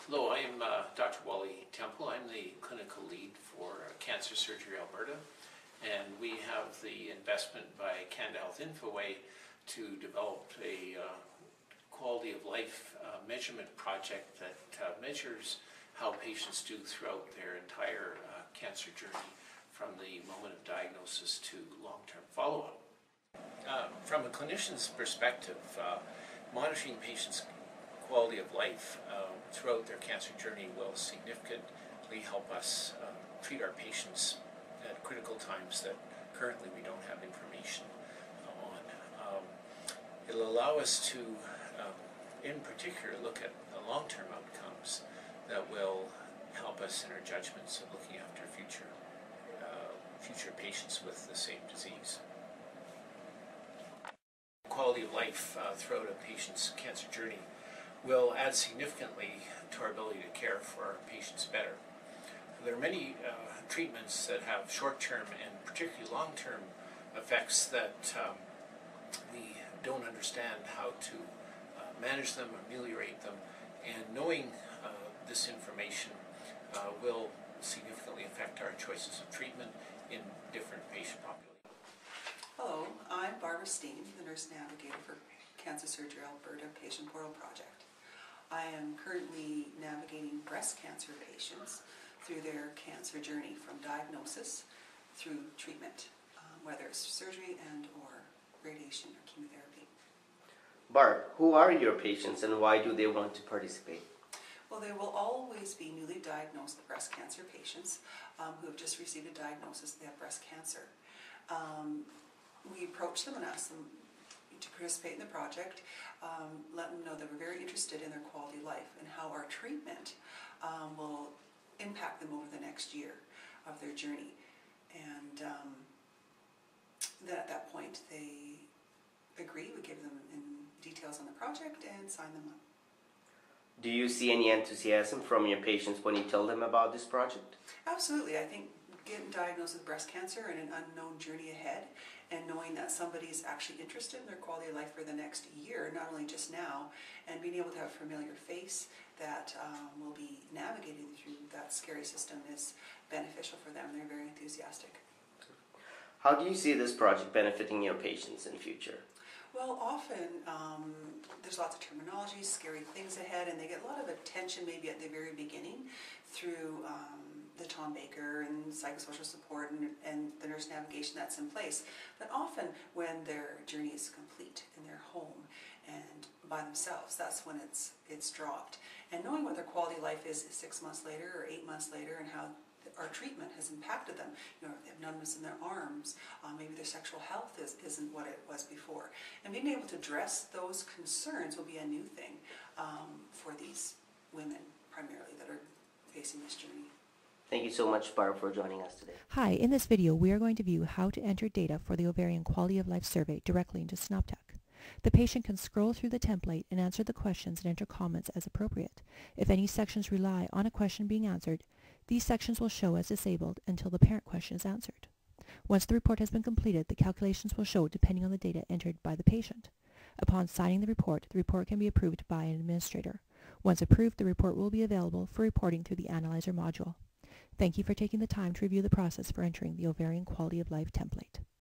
Hello, I am Dr. Wally Temple. I'm the clinical lead for Cancer Surgery Alberta, and we have the investment by Canada Health Infoway to develop a quality of life measurement project that measures how patients do throughout their entire cancer journey from the moment of diagnosis to long-term follow-up. From a clinician's perspective, monitoring patients' quality of life throughout their cancer journey will significantly help us treat our patients at critical times that currently we don't have information on. It'll allow us to, in particular, look at the long-term outcomes that will help us in our judgments of looking after future patients with the same disease. Quality of life throughout a patient's cancer journey will add significantly to our ability to care for our patients better. There are many treatments that have short-term and particularly long-term effects that we don't understand how to manage them, ameliorate them, and knowing this information will significantly affect our choices of treatment in different patient populations. Hello, I'm Barbara Steen, the Nurse Navigator for Cancer Surgery Alberta Patient Portal Project. I am currently navigating breast cancer patients through their cancer journey from diagnosis through treatment, whether it's surgery and or radiation or chemotherapy. Barb, who are your patients and why do they want to participate? Well, they will always be newly diagnosed breast cancer patients who have just received a diagnosis that they have breast cancer. We approach them and ask them to participate in the project, let them know that we're very interested in their quality of life and how our treatment will impact them over the next year of their journey. And then at that point they agree, we give them details on the project and sign them up. Do you see any enthusiasm from your patients when you tell them about this project? Absolutely. I think getting diagnosed with breast cancer and an unknown journey ahead, and knowing that somebody is actually interested in their quality of life for the next year, not only just now, and being able to have a familiar face that will be navigating through that scary system is beneficial for them. They're very enthusiastic. How do you see this project benefiting your patients in the future? Well, often there's lots of terminology, scary things ahead, and they get a lot of attention maybe at the very beginning through the Tom Baker and psychosocial support and the nurse navigation that's in place. But often when their journey is complete in their home and by themselves, that's when it's dropped. And knowing what their quality of life is 6 months later or 8 months later and how our treatment has impacted them, you know, if they have numbness in their arms, maybe their sexual health isn't what it was before. And being able to address those concerns will be a new thing for these women primarily that are facing this journey. Thank you so much, Barb, for joining us today. Hi, in this video we are going to view how to enter data for the Ovarian Quality of Life Survey directly into Synoptec. The patient can scroll through the template and answer the questions and enter comments as appropriate. If any sections rely on a question being answered, these sections will show as disabled until the parent question is answered. Once the report has been completed, the calculations will show depending on the data entered by the patient. Upon signing the report can be approved by an administrator. Once approved, the report will be available for reporting through the Analyzer module. Thank you for taking the time to review the process for entering the Ovarian Quality of Life template.